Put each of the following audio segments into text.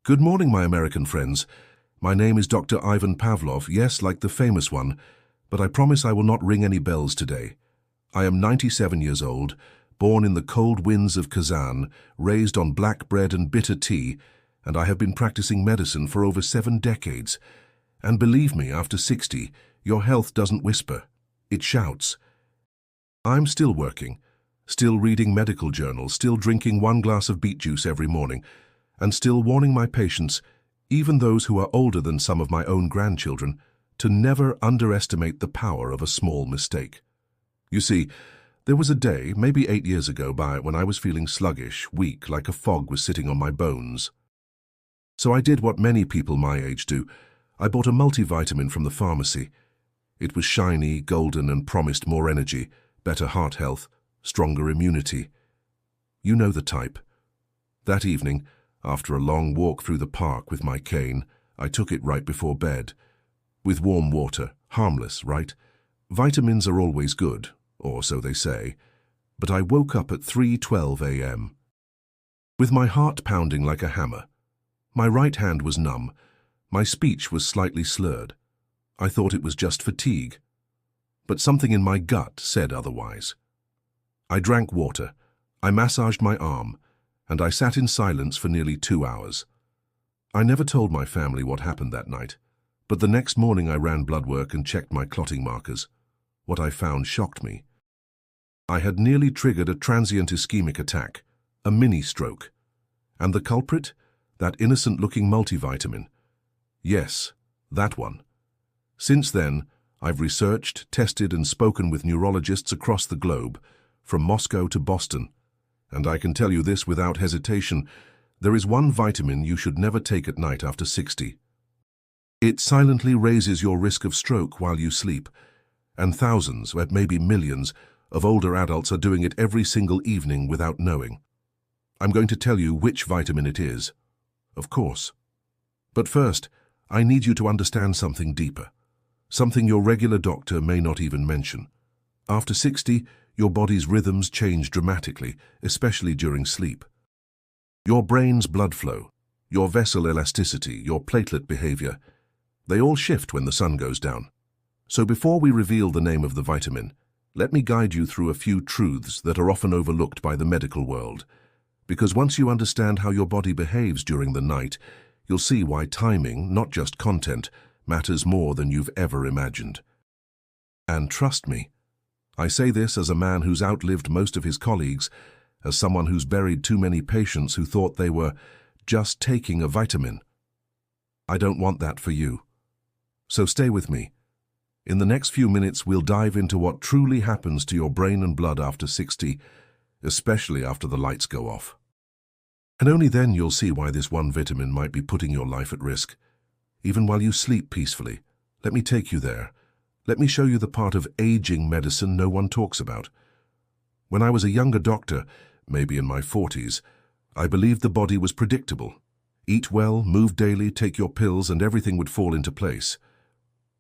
Good morning, my American friends. My name is Dr. Ivan Pavlov, yes, like the famous one, but I promise I will not ring any bells today. I am 97 years old, born in the cold winds of Kazan, raised on black bread and bitter tea, and I have been practicing medicine for over 7 decades. And believe me, after 60, your health doesn't whisper, it shouts. I'm still working, still reading medical journals, still drinking 1 glass of beet juice every morning, and still warning my patients, even those who are older than some of my own grandchildren, to never underestimate the power of a small mistake. You see, there was a day, maybe 8 years ago when I was feeling sluggish, weak, like a fog was sitting on my bones. So I did what many people my age do. I bought a multivitamin from the pharmacy. It was shiny, golden, and promised more energy, better heart health, stronger immunity. You know the type. That evening, after a long walk through the park with my cane, I took it right before bed. With warm water, harmless, right? Vitamins are always good, or so they say. But I woke up at 3:12 a.m. with my heart pounding like a hammer. My right hand was numb. My speech was slightly slurred. I thought it was just fatigue. But something in my gut said otherwise. I drank water. I massaged my arm, and I sat in silence for nearly 2 hours. I never told my family what happened that night, but the next morning I ran blood work and checked my clotting markers. What I found shocked me. I had nearly triggered a transient ischemic attack, a mini-stroke. And the culprit? That innocent-looking multivitamin. Yes, that one. Since then, I've researched, tested, and spoken with neurologists across the globe, from Moscow to Boston. And I can tell you this without hesitation, there is one vitamin you should never take at night after 60. It silently raises your risk of stroke while you sleep, and thousands, maybe millions, of older adults are doing it every single evening without knowing. I'm going to tell you which vitamin it is, of course. But first, I need you to understand something deeper, something your regular doctor may not even mention. After 60, your body's rhythms change dramatically, especially during sleep. Your brain's blood flow, your vessel elasticity, your platelet behavior, they all shift when the sun goes down. So before we reveal the name of the vitamin, let me guide you through a few truths that are often overlooked by the medical world. Because once you understand how your body behaves during the night, you'll see why timing, not just content, matters more than you've ever imagined. And trust me, I say this as a man who's outlived most of his colleagues, as someone who's buried too many patients who thought they were just taking a vitamin. I don't want that for you. So stay with me. In the next few minutes, we'll dive into what truly happens to your brain and blood after 60, especially after the lights go off. And only then you'll see why this one vitamin might be putting your life at risk. Even while you sleep peacefully, let me take you there. Let me show you the part of aging medicine no one talks about. When I was a younger doctor, maybe in my 40s, I believed the body was predictable. Eat well, move daily, take your pills, and everything would fall into place.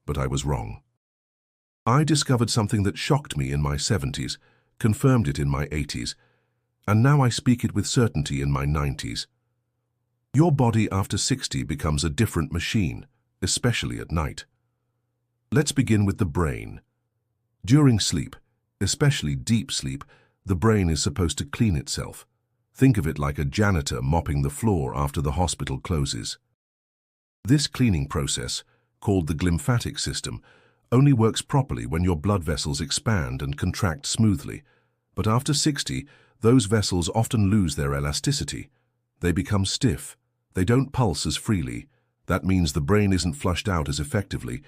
But I was wrong. I discovered something that shocked me in my 70s, confirmed it in my 80s, and now I speak it with certainty in my 90s. Your body after 60 becomes a different machine, especially at night. Let's begin with the brain. During sleep, especially deep sleep, the brain is supposed to clean itself. Think of it like a janitor mopping the floor after the hospital closes. This cleaning process, called the glymphatic system, only works properly when your blood vessels expand and contract smoothly. But after 60, those vessels often lose their elasticity. They become stiff. They don't pulse as freely. That means the brain isn't flushed out as effectively.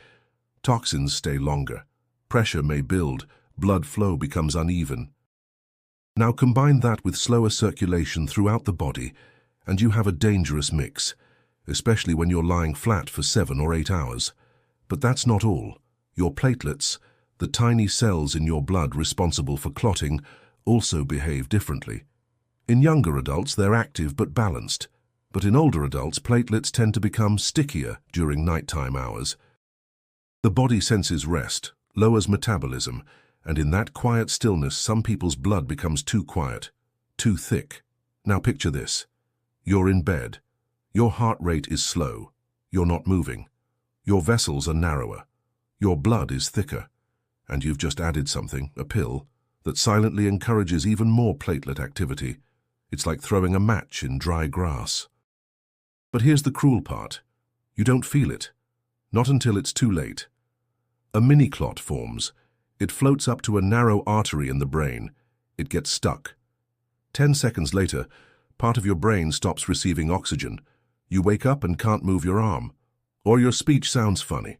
Toxins stay longer. Pressure may build. Blood flow becomes uneven. Now combine that with slower circulation throughout the body, and you have a dangerous mix, especially when you're lying flat for 7 or 8 hours. But that's not all. Your platelets, the tiny cells in your blood responsible for clotting, also behave differently. In younger adults, they're active but balanced. But in older adults, platelets tend to become stickier during nighttime hours. The body senses rest, lowers metabolism, and in that quiet stillness, some people's blood becomes too quiet, too thick. Now picture this. You're in bed. Your heart rate is slow. You're not moving. Your vessels are narrower. Your blood is thicker. And you've just added something, a pill, that silently encourages even more platelet activity. It's like throwing a match in dry grass. But here's the cruel part. You don't feel it. Not until it's too late. A mini-clot forms. It floats up to a narrow artery in the brain. It gets stuck. 10 seconds later, part of your brain stops receiving oxygen. You wake up and can't move your arm. Or your speech sounds funny.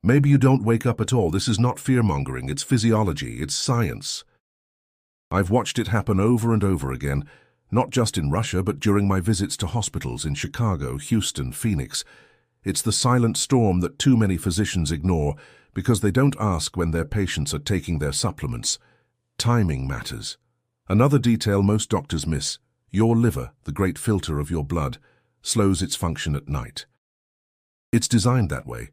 Maybe you don't wake up at all. This is not fear-mongering. It's physiology. It's science. I've watched it happen over and over again, not just in Russia, but during my visits to hospitals in Chicago, Houston, Phoenix. It's the silent storm that too many physicians ignore because they don't ask when their patients are taking their supplements. Timing matters. Another detail most doctors miss: your liver, the great filter of your blood, slows its function at night. It's designed that way.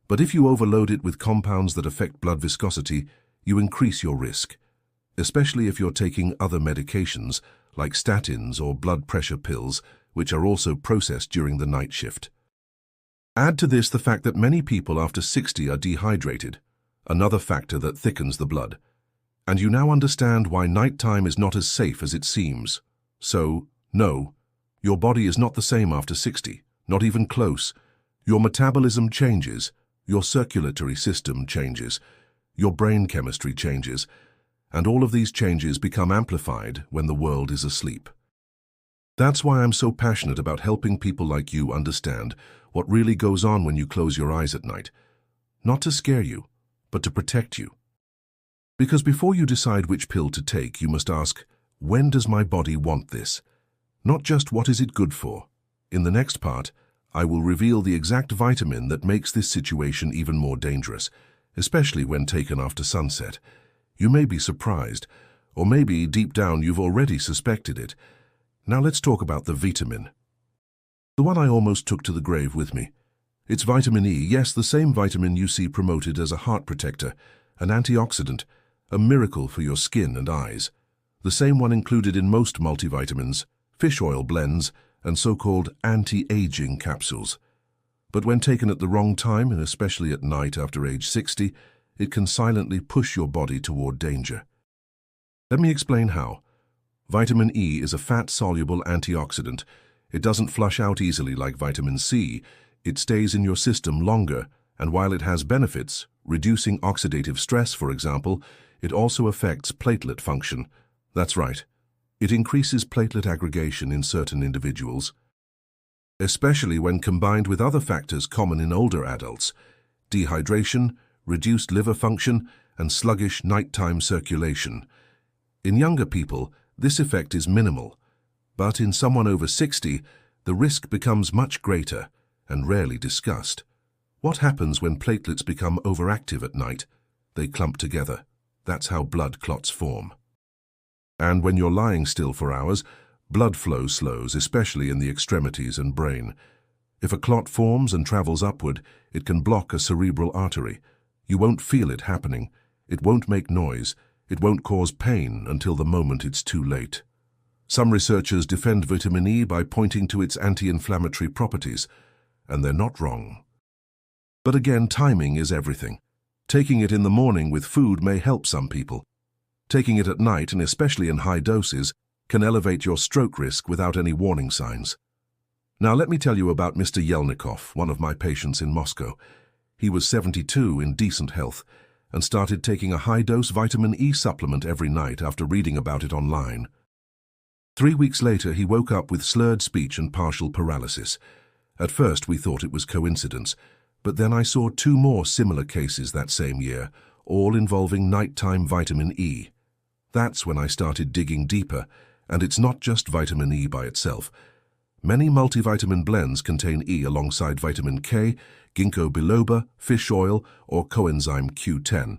But if you overload it with compounds that affect blood viscosity, you increase your risk, especially if you're taking other medications like statins or blood pressure pills, which are also processed during the night shift. Add to this the fact that many people after 60 are dehydrated, another factor that thickens the blood. And you now understand why nighttime is not as safe as it seems. So, no, your body is not the same after 60, not even close. Your metabolism changes, your circulatory system changes, your brain chemistry changes, and all of these changes become amplified when the world is asleep. That's why I'm so passionate about helping people like you understand what really goes on when you close your eyes at night. Not to scare you, but to protect you. Because before you decide which pill to take, you must ask, when does my body want this? Not just what is it good for. In the next part, I will reveal the exact vitamin that makes this situation even more dangerous, especially when taken after sunset. You may be surprised, or maybe deep down you've already suspected it. Now let's talk about the vitamin. The one I almost took to the grave with me. It's vitamin E, yes, the same vitamin you see promoted as a heart protector, an antioxidant, a miracle for your skin and eyes. The same one included in most multivitamins, fish oil blends, and so-called anti-aging capsules. But when taken at the wrong time, and especially at night after age 60, it can silently push your body toward danger. Let me explain how. Vitamin E is a fat-soluble antioxidant. It doesn't flush out easily like vitamin C. It stays in your system longer, and while it has benefits, reducing oxidative stress, for example, it also affects platelet function. That's right. It increases platelet aggregation in certain individuals, especially when combined with other factors common in older adults: dehydration, reduced liver function, and sluggish nighttime circulation. In younger people, this effect is minimal, but in someone over 60, the risk becomes much greater and rarely discussed. What happens when platelets become overactive at night? They clump together. That's how blood clots form. And when you're lying still for hours, blood flow slows, especially in the extremities and brain. If a clot forms and travels upward, it can block a cerebral artery. You won't feel it happening. It won't make noise. It won't cause pain until the moment it's too late. Some researchers defend vitamin E by pointing to its anti-inflammatory properties, and they're not wrong. But again, timing is everything. Taking it in the morning with food may help some people. Taking it at night, and especially in high doses, can elevate your stroke risk without any warning signs. Now let me tell you about Mr. Yelnikov, one of my patients in Moscow. He was 72 in decent health and started taking a high-dose vitamin E supplement every night after reading about it online. 3 weeks later, he woke up with slurred speech and partial paralysis. At first, we thought it was coincidence, but then I saw 2 more similar cases that same year, all involving nighttime vitamin E. That's when I started digging deeper, and it's not just vitamin E by itself. Many multivitamin blends contain E alongside vitamin K, ginkgo biloba, fish oil, or coenzyme Q10.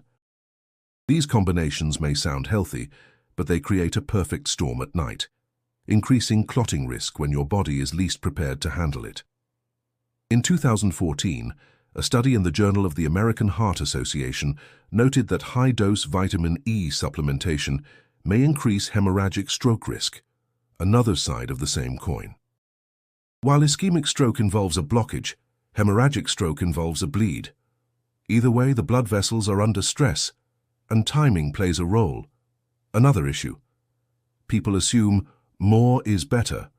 These combinations may sound healthy, but they create a perfect storm at night, increasing clotting risk when your body is least prepared to handle it. In 2014, a study in the Journal of the American Heart Association noted that high-dose vitamin E supplementation may increase hemorrhagic stroke risk, another side of the same coin. While ischemic stroke involves a blockage, hemorrhagic stroke involves a bleed. Either way, the blood vessels are under stress, and timing plays a role. Another issue. People assume more is better,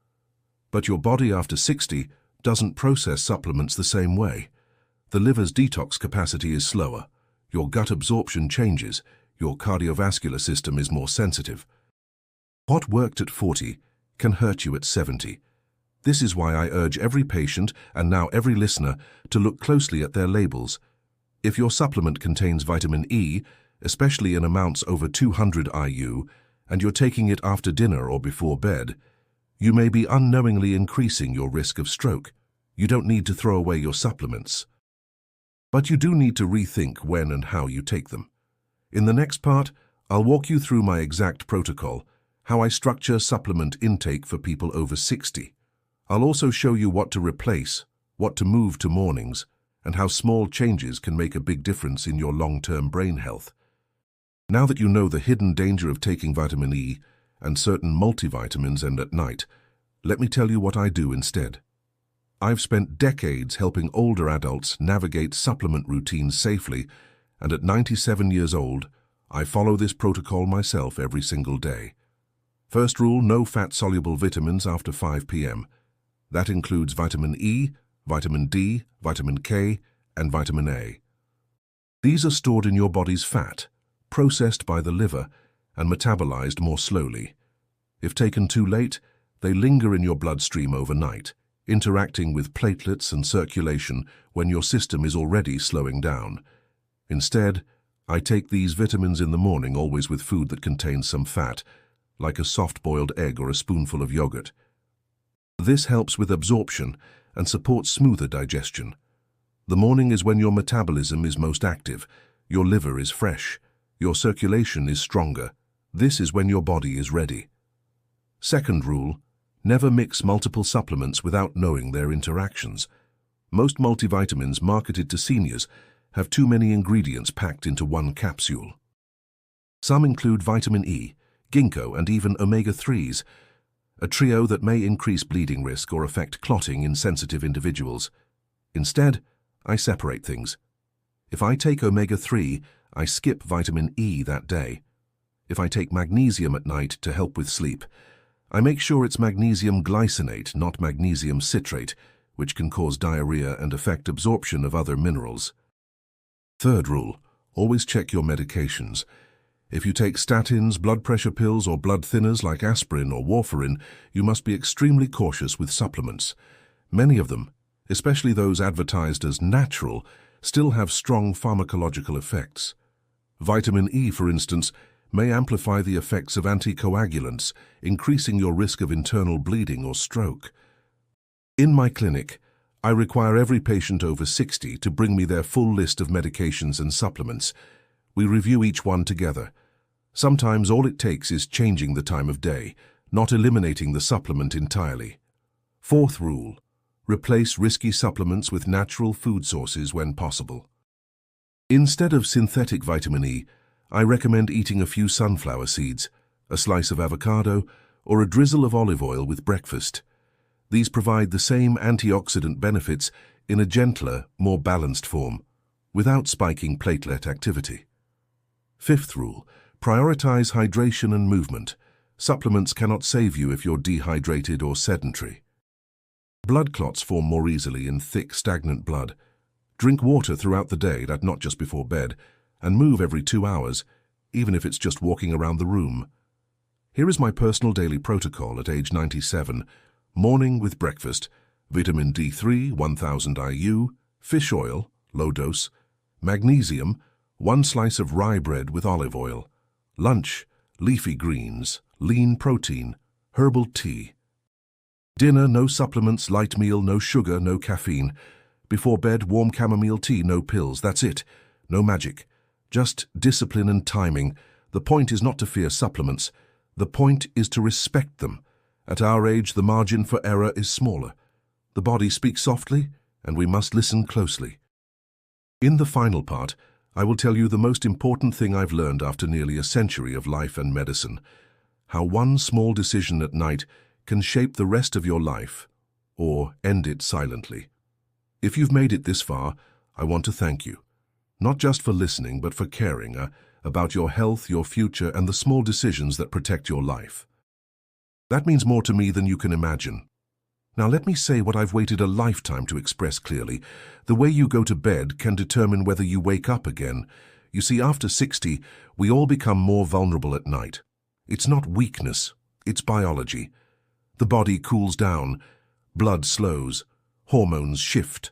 but your body after 60 doesn't process supplements the same way. The liver's detox capacity is slower, your gut absorption changes, your cardiovascular system is more sensitive. What worked at 40 can hurt you at 70. This is why I urge every patient, and now every listener, to look closely at their labels. If your supplement contains vitamin E, especially in amounts over 200 IU, and you're taking it after dinner or before bed, you may be unknowingly increasing your risk of stroke. You don't need to throw away your supplements. But you do need to rethink when and how you take them. In the next part, I'll walk you through my exact protocol, how I structure supplement intake for people over 60. I'll also show you what to replace, what to move to mornings, and how small changes can make a big difference in your long-term brain health. Now that you know the hidden danger of taking vitamin E and certain multivitamins and at night, let me tell you what I do instead. I've spent decades helping older adults navigate supplement routines safely, and at 97 years old, I follow this protocol myself every single day. First rule, no fat-soluble vitamins after 5 p.m. That includes vitamin E, vitamin D, vitamin K, and vitamin A. These are stored in your body's fat, processed by the liver, and metabolized more slowly. If taken too late, they linger in your bloodstream overnight, interacting with platelets and circulation when your system is already slowing down. Instead, I take these vitamins in the morning, always with food that contains some fat, like a soft-boiled egg or a spoonful of yogurt. This helps with absorption and supports smoother digestion. The morning is when your metabolism is most active, your liver is fresh, your circulation is stronger. This is when your body is ready. Second rule, never mix multiple supplements without knowing their interactions. Most multivitamins marketed to seniors have too many ingredients packed into one capsule. Some include vitamin E, ginkgo, and even omega-3s, a trio that may increase bleeding risk or affect clotting in sensitive individuals. Instead, I separate things. If I take omega-3, I skip vitamin E that day. If I take magnesium at night to help with sleep, I make sure it's magnesium glycinate, not magnesium citrate, which can cause diarrhea and affect absorption of other minerals. Third rule, always check your medications. If you take statins, blood pressure pills, or blood thinners like aspirin or warfarin, you must be extremely cautious with supplements. Many of them, especially those advertised as natural, still have strong pharmacological effects. Vitamin E, for instance, may amplify the effects of anticoagulants, increasing your risk of internal bleeding or stroke. In my clinic, I require every patient over 60 to bring me their full list of medications and supplements. We review each one together. Sometimes all it takes is changing the time of day, not eliminating the supplement entirely. Fourth rule, replace risky supplements with natural food sources when possible. Instead of synthetic vitamin E, I recommend eating a few sunflower seeds, a slice of avocado, or a drizzle of olive oil with breakfast. These provide the same antioxidant benefits in a gentler, more balanced form, without spiking platelet activity. Fifth rule, prioritize hydration and movement. Supplements cannot save you if you're dehydrated or sedentary. Blood clots form more easily in thick, stagnant blood. Drink water throughout the day, not just before bed, and move every 2 hours, even if it's just walking around the room. Here is my personal daily protocol at age 97. Morning with breakfast, vitamin D3, 1000 IU, fish oil, low dose, magnesium, 1 slice of rye bread with olive oil. Lunch, leafy greens, lean protein, herbal tea. Dinner, no supplements, light meal, no sugar, no caffeine. Before bed, warm chamomile tea, no pills, that's it. No magic. Just discipline and timing. The point is not to fear supplements. The point is to respect them. At our age, the margin for error is smaller. The body speaks softly, and we must listen closely. In the final part, I will tell you the most important thing I've learned after nearly a century of life and medicine. How one small decision at night can shape the rest of your life, or end it silently. If you've made it this far, I want to thank you. Not just for listening, but for caring about your health, your future, and the small decisions that protect your life. That means more to me than you can imagine. Now let me say what I've waited a lifetime to express clearly. The way you go to bed can determine whether you wake up again. You see, after 60, we all become more vulnerable at night. It's not weakness, it's biology. The body cools down, blood slows, hormones shift.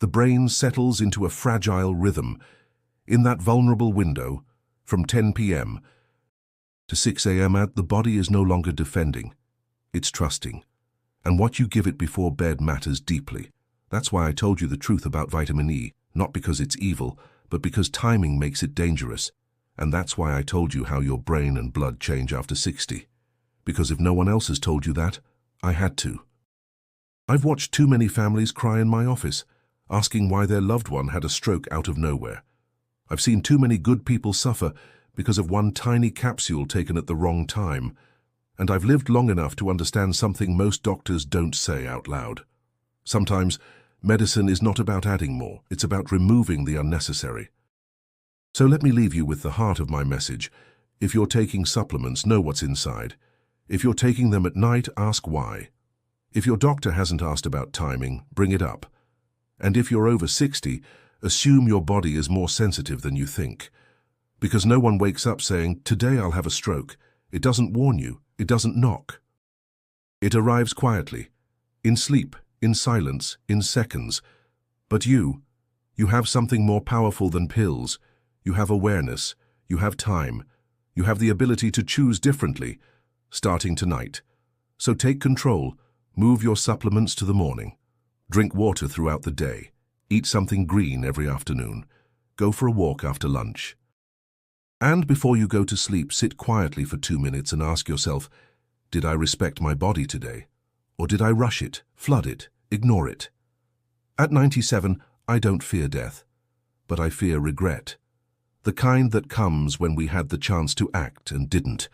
The brain settles into a fragile rhythm. In that vulnerable window, from 10 p.m. to 6 a.m., the body is no longer defending. It's trusting. And what you give it before bed matters deeply. That's why I told you the truth about vitamin E, not because it's evil, but because timing makes it dangerous. And that's why I told you how your brain and blood change after 60. Because if no one else has told you that, I had to. I've watched too many families cry in my office, asking why their loved one had a stroke out of nowhere. I've seen too many good people suffer because of one tiny capsule taken at the wrong time. And I've lived long enough to understand something most doctors don't say out loud. Sometimes, medicine is not about adding more, it's about removing the unnecessary. So let me leave you with the heart of my message. If you're taking supplements, know what's inside. If you're taking them at night, ask why. If your doctor hasn't asked about timing, bring it up. And if you're over 60, assume your body is more sensitive than you think. Because no one wakes up saying, "Today I'll have a stroke." It doesn't warn you. It doesn't knock. It arrives quietly, in sleep, in silence, in seconds. But you have something more powerful than pills. You have awareness. You have time. You have the ability to choose differently, starting tonight. So take control. Move your supplements to the morning. Drink water throughout the day. Eat something green every afternoon. Go for a walk after lunch. And before you go to sleep, sit quietly for 2 minutes and ask yourself, did I respect my body today? Or did I rush it, flood it, ignore it? At 97, I don't fear death, but I fear regret. The kind that comes when we had the chance to act and didn't.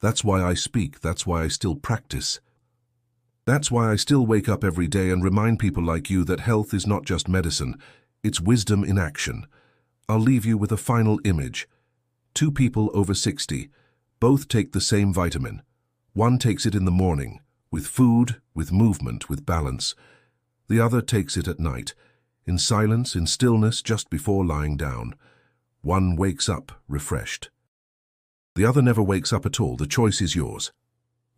That's why I speak, that's why I still practice. That's why I still wake up every day and remind people like you that health is not just medicine, it's wisdom in action. I'll leave you with a final image. 2 people over 60, both take the same vitamin. One takes it in the morning, with food, with movement, with balance. The other takes it at night, in silence, in stillness, just before lying down. One wakes up refreshed. The other never wakes up at all. The choice is yours.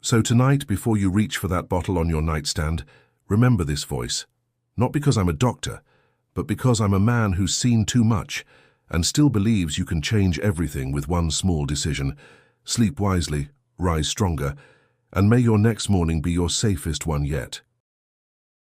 So tonight, before you reach for that bottle on your nightstand, remember this voice. Not because I'm a doctor, but because I'm a man who's seen too much, and still believes you can change everything with one small decision. Sleep wisely, rise stronger, and may your next morning be your safest one yet.